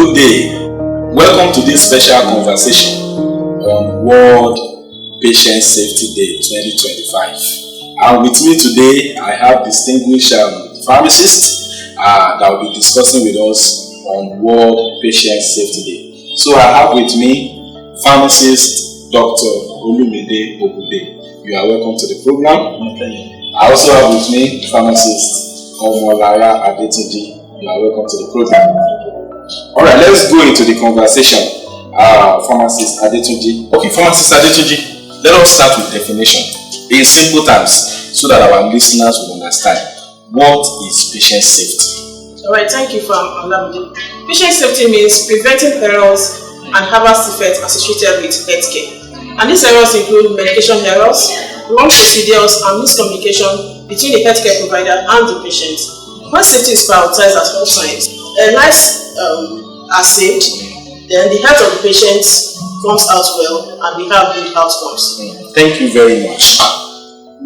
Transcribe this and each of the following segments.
Good day. Welcome to this special conversation on World Patient Safety Day 2025. And with me today, I have distinguished pharmacists that will be discussing with us on World Patient Safety Day. So I have with me pharmacist Dr. Olumide Obube. You are welcome to the program. I also have with me pharmacist Omolara Adetunji. You are welcome to the program. Alright, let's go into the conversation. Pharmacist Adetunji. Okay, Pharmacist Adetunji, let us start with definition in simple terms so that our listeners will understand. What is patient safety? Alright, thank you for allowing me. Patient safety means preventing errors and adverse effects associated with healthcare. And these errors include medication errors, wrong procedures, and miscommunication between the healthcare provider and the patient. When safety is prioritized at all times, lives are saved, then the health of the patient comes out well, and we have good outcomes. Thank you very much.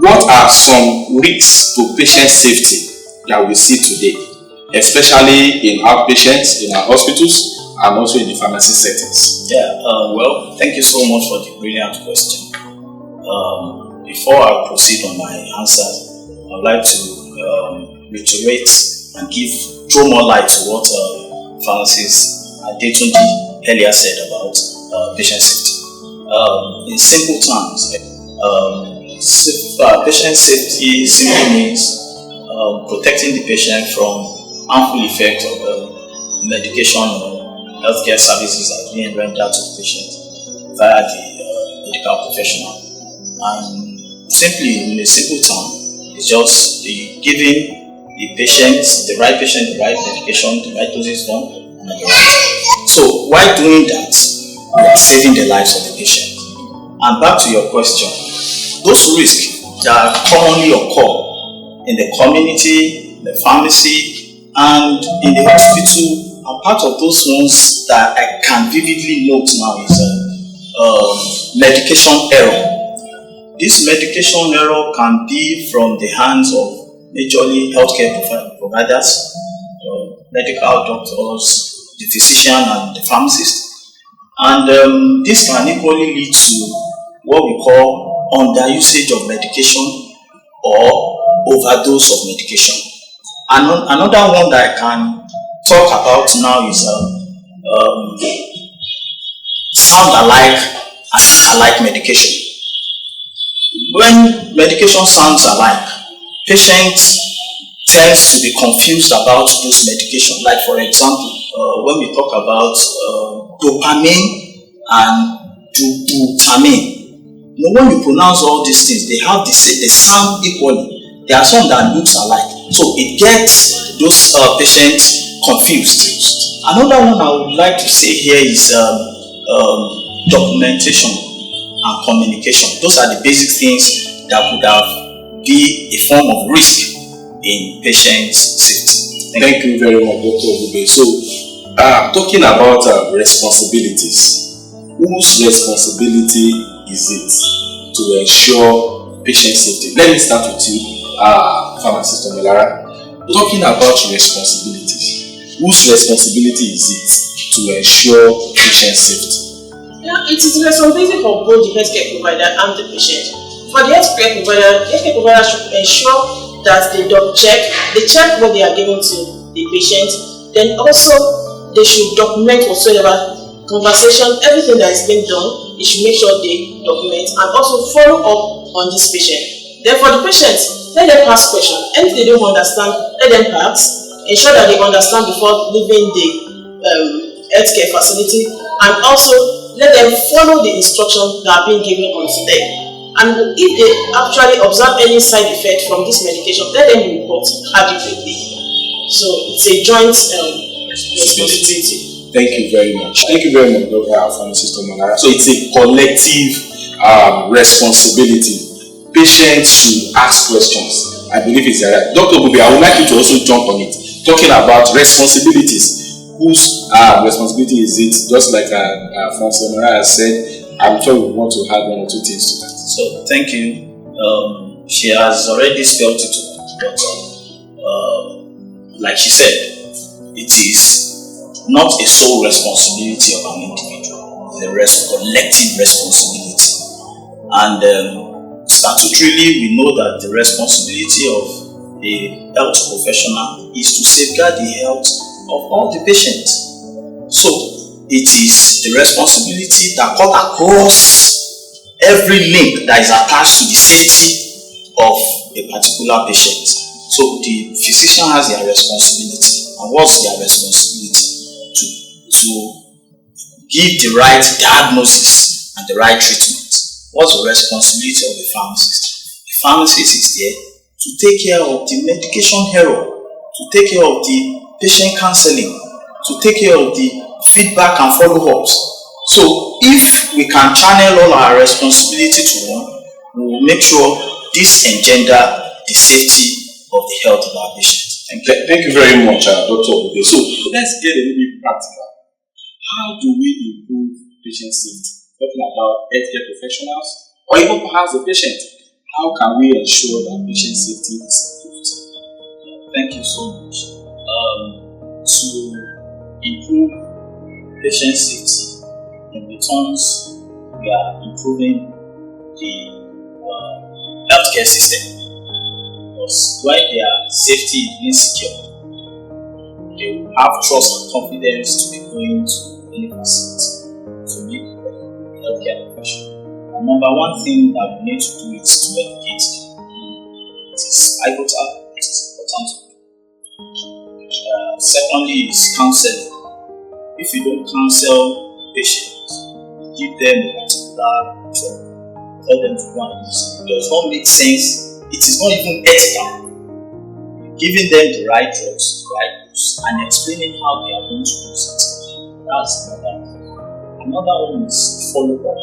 What are some risks to patient safety that we see today, especially in outpatients, in our hospitals, and also in the pharmacy settings? Well, thank you so much for the brilliant question. Before I proceed on my answers, I would like to reiterate and throw more light to what pharmacist Adetunji earlier said about patient safety. In simple terms, patient safety simply means protecting the patient from harmful effects of medication or healthcare services that are being rendered to the patient via the medical professional. And simply, in a simple term, it's just giving the right patient, the right medication, the right dosage form, and the right. So while doing that, we are saving the lives of the patient. And back to your question, those risks that commonly occur in the community, the pharmacy, and in the hospital are part of those ones that I can vividly note now is medication error. This medication error can be from the hands of majorly healthcare providers, medical doctors, the physician and the pharmacist. And this can equally lead to what we call underusage of medication or overdose of medication. And another one that I can talk about now is sound alike and alike medication. When medication sounds alike, patients tends to be confused about those medications. Like for example, when we talk about dopamine and dobutamine, when you pronounce all these things, they sound equally. There are some that looks alike, so it gets those patients confused. Another one I would like to say here is documentation and communication. Those are the basic things that would be a form of risk in patient safety. Thank you very much, Dr. Obube. So, talking about responsibilities, whose responsibility is it to ensure patient safety? Let me start with you, Pharmacist Omolara. Talking about responsibilities, whose responsibility is it to ensure patient safety? It is the responsibility for both the healthcare provider and the patient. For the healthcare provider should ensure that they check what they are giving to the patient. Then also they should document whatsoever conversation, everything that is being done. They should make sure they document and also follow up on this patient. Then for the patient, let them ask questions. Anything they don't understand, let them ask. Ensure that they understand before leaving the healthcare facility, and also let them follow the instructions that are being given on them. And if they actually observe any side effect from this medication, let them report adequately. So it's a joint responsibility. Thank you very much. Thank you very much, Dr. Pharmacist Omolara. So it's a collective responsibility. Patients should ask questions. I believe it's right. Dr. Obube, I would like you to also jump on it. Talking about responsibilities. Whose responsibility is it? Just like Pharmacist Omolara said, I'm sure we want to add one or two things to that. So thank you. She has already spelled it, but like she said, it is not a sole responsibility of an individual, the collective responsibility. And statutorily, we know that the responsibility of a health professional is to safeguard the health of all the patients. So it is the responsibility that cut across every link that is attached to the safety of a particular patient. So the physician has their responsibility. And what's their responsibility? To give the right diagnosis and the right treatment. What's the responsibility of the pharmacist? The pharmacist is there to take care of the medication error, to take care of the patient counseling, to take care of the feedback and follow-ups. So if we can channel all our responsibility to one, we will make sure this engender the safety of the health of our patients. Thank you very much, Dr. Obede. So let's get a little bit practical. How do we improve patient safety? Talking about healthcare professionals or even perhaps the patient. How can we ensure that patient safety is improved? Thank you so much. To improve patient safety, in returns, we are improving the healthcare system. Because when their safety is insecure, they will have trust and confidence to be going to any facility to make healthcare professional. And number one thing that we need to do is to educate them. It is pivotal, it is important. Secondly is counseling. If you don't counsel patients, give them a particular drug, tell them to go and use it. It does not make sense. It is not even ethical. Giving them the right drugs, the right dose, and explaining how they are going to use it. That's another one. Another one is follow-up.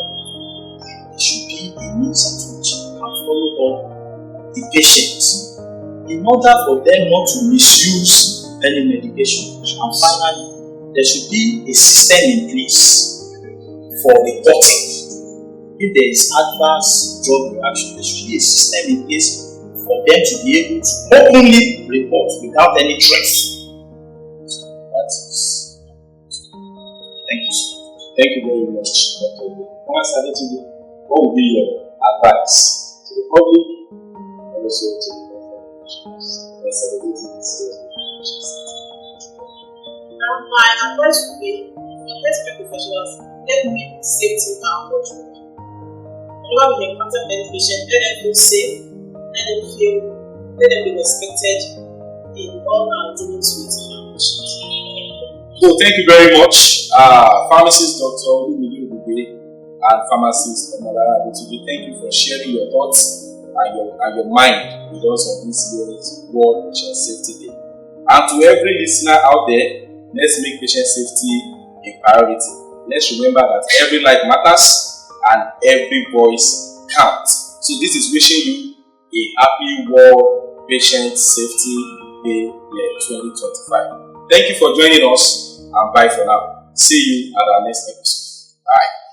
There should be a means at which you can follow up the patients in order for them not to misuse any medication. And finally, there should be a system in place for reporting. If there is adverse drug reaction, there should be a system in place for them to be able to openly report without any trace. That is. Thank you. Thank you very much, Dr. Obede. What would be your advice to the public and also to the professionals? My advice would be for healthcare professionals, let them make safety our culture. Whenever we encounter any patient, let them feel safe, let them be respected in all our dealings with our patients. So thank you very much, pharmacist Dr. Obede and pharmacist Omolara Abitubi. Thank you for sharing your thoughts and your mind with us on this year's World Patient Safety Day. And to every listener out there, let's make patient safety a priority. Let's remember that every life matters and every voice counts. So this is wishing you a happy World Patient Safety Day year 2025. Thank you for joining us and bye for now. See you at our next episode. Bye.